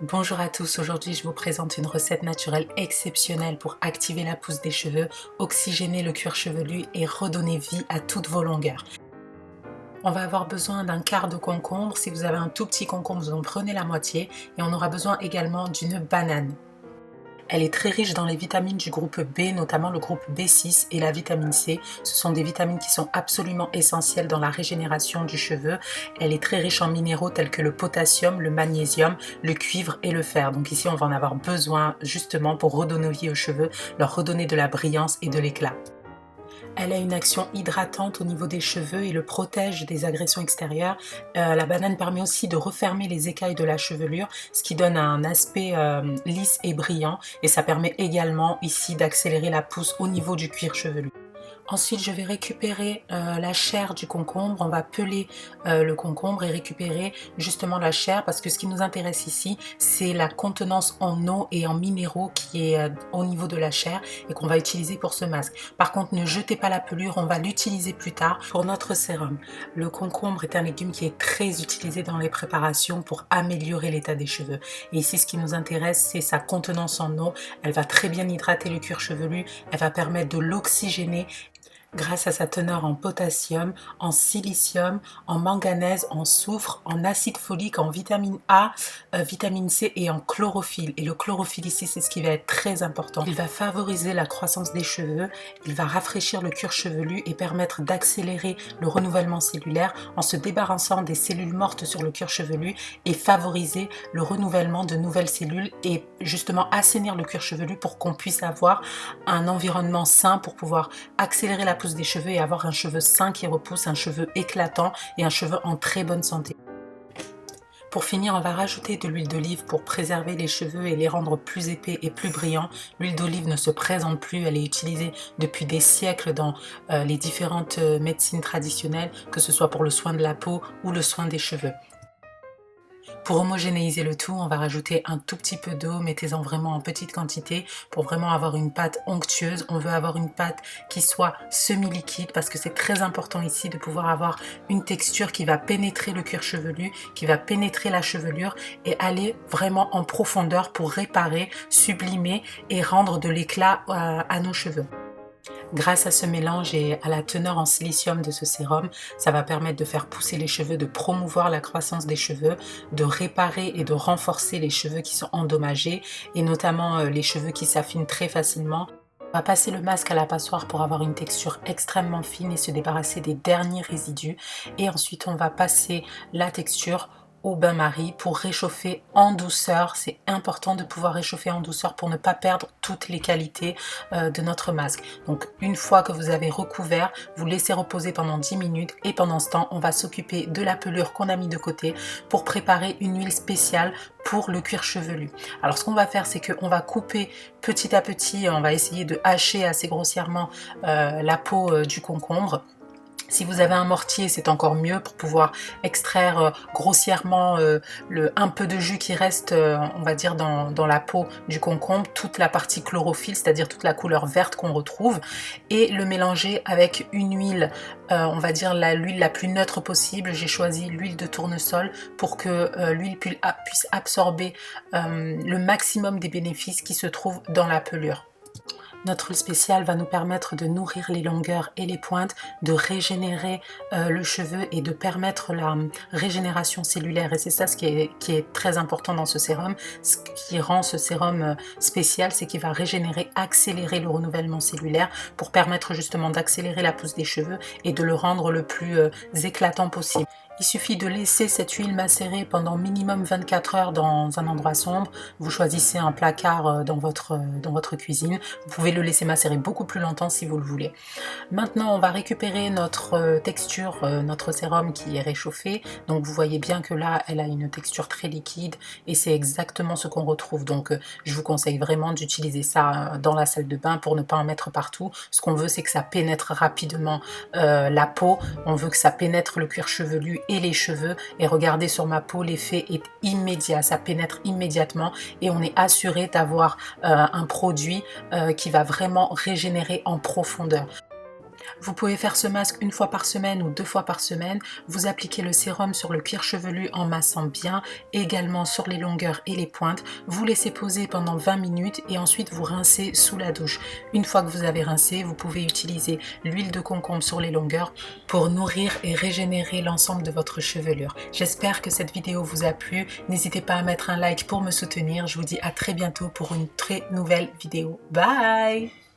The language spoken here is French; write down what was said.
Bonjour à tous, aujourd'hui je vous présente une recette naturelle exceptionnelle pour activer la pousse des cheveux, oxygéner le cuir chevelu et redonner vie à toutes vos longueurs. On va avoir besoin d'un quart de concombre, si vous avez un tout petit concombre vous en prenez la moitié et on aura besoin également d'une banane. Elle est très riche dans les vitamines du groupe B, notamment le groupe B6 et la vitamine C. Ce sont des vitamines qui sont absolument essentielles dans la régénération du cheveu. Elle est très riche en minéraux tels que le potassium, le magnésium, le cuivre et le fer. Donc ici, on va en avoir besoin justement pour redonner vie aux cheveux, leur redonner de la brillance et de l'éclat. Elle a une action hydratante au niveau des cheveux et le protège des agressions extérieures. La banane permet aussi de refermer les écailles de la chevelure, ce qui donne un aspect lisse et brillant. Et ça permet également ici d'accélérer la pousse au niveau du cuir chevelu. Ensuite, je vais récupérer la chair du concombre. On va peler le concombre et récupérer justement la chair parce que ce qui nous intéresse ici, c'est la contenance en eau et en minéraux qui est au niveau de la chair et qu'on va utiliser pour ce masque. Par contre, ne jetez pas la pelure, on va l'utiliser plus tard pour notre sérum. Le concombre est un légume qui est très utilisé dans les préparations pour améliorer l'état des cheveux. Et ici, ce qui nous intéresse, c'est sa contenance en eau. Elle va très bien hydrater le cuir chevelu, elle va permettre de l'oxygéner grâce à sa teneur en potassium, en silicium, en manganèse, en soufre, en acide folique, en vitamine A, vitamine C et en chlorophylle. Et le chlorophylle ici, c'est ce qui va être très important. Il va favoriser la croissance des cheveux, il va rafraîchir le cuir chevelu et permettre d'accélérer le renouvellement cellulaire en se débarrassant des cellules mortes sur le cuir chevelu et favoriser le renouvellement de nouvelles cellules et justement assainir le cuir chevelu pour qu'on puisse avoir un environnement sain pour pouvoir accélérer la pousse des cheveux et avoir un cheveu sain qui repousse, un cheveu éclatant et un cheveu en très bonne santé. Pour finir, on va rajouter de l'huile d'olive pour préserver les cheveux et les rendre plus épais et plus brillants. L'huile d'olive ne se présente plus, elle est utilisée depuis des siècles dans les différentes médecines traditionnelles, que ce soit pour le soin de la peau ou le soin des cheveux. Pour homogénéiser le tout, on va rajouter un tout petit peu d'eau, mettez-en vraiment en petite quantité pour vraiment avoir une pâte onctueuse. On veut avoir une pâte qui soit semi-liquide parce que c'est très important ici de pouvoir avoir une texture qui va pénétrer le cuir chevelu, qui va pénétrer la chevelure et aller vraiment en profondeur pour réparer, sublimer et rendre de l'éclat à nos cheveux. Grâce à ce mélange et à la teneur en silicium de ce sérum, ça va permettre de faire pousser les cheveux, de promouvoir la croissance des cheveux, de réparer et de renforcer les cheveux qui sont endommagés et notamment les cheveux qui s'affinent très facilement. On va passer le masque à la passoire pour avoir une texture extrêmement fine et se débarrasser des derniers résidus. Et ensuite, on va passer la texture au bain-marie pour réchauffer en douceur. C'est important de pouvoir réchauffer en douceur pour ne pas perdre toutes les qualités de notre masque. Donc une fois que vous avez recouvert, vous laissez reposer pendant 10 minutes et pendant ce temps, on va s'occuper de la pelure qu'on a mis de côté pour préparer une huile spéciale pour le cuir chevelu. Alors ce qu'on va faire, c'est qu'on va couper petit à petit, on va essayer de hacher assez grossièrement la peau du concombre. Si vous avez un mortier, c'est encore mieux pour pouvoir extraire grossièrement un peu de jus qui reste, on va dire, dans la peau du concombre, toute la partie chlorophylle, c'est-à-dire toute la couleur verte qu'on retrouve, et le mélanger avec une huile, on va dire l'huile la plus neutre possible. J'ai choisi l'huile de tournesol pour que l'huile puisse absorber le maximum des bénéfices qui se trouvent dans la pelure. Notre huile spéciale va nous permettre de nourrir les longueurs et les pointes, de régénérer le cheveu et de permettre la régénération cellulaire. Et c'est ça ce qui est très important dans ce sérum. Ce qui rend ce sérum spécial, c'est qu'il va régénérer, accélérer le renouvellement cellulaire pour permettre justement d'accélérer la pousse des cheveux et de le rendre le plus éclatant possible. Il suffit de laisser cette huile macérer pendant minimum 24 heures dans un endroit sombre. Vous choisissez un placard dans votre cuisine. Vous pouvez le laisser macérer beaucoup plus longtemps si vous le voulez. Maintenant, on va récupérer notre texture, notre sérum qui est réchauffé. Donc vous voyez bien que là, elle a une texture très liquide et c'est exactement ce qu'on retrouve. Donc je vous conseille vraiment d'utiliser ça dans la salle de bain pour ne pas en mettre partout. Ce qu'on veut, c'est que ça pénètre rapidement la peau. On veut que ça pénètre le cuir chevelu et les cheveux, et regardez sur ma peau, l'effet est immédiat, ça pénètre immédiatement et on est assuré d'avoir un produit qui va vraiment régénérer en profondeur. Vous pouvez faire ce masque une fois par semaine ou 2 fois par semaine. Vous appliquez le sérum sur le cuir chevelu en massant bien, également sur les longueurs et les pointes. Vous laissez poser pendant 20 minutes et ensuite vous rincez sous la douche. Une fois que vous avez rincé, vous pouvez utiliser l'huile de concombre sur les longueurs pour nourrir et régénérer l'ensemble de votre chevelure. J'espère que cette vidéo vous a plu. N'hésitez pas à mettre un like pour me soutenir. Je vous dis à très bientôt pour une très nouvelle vidéo. Bye!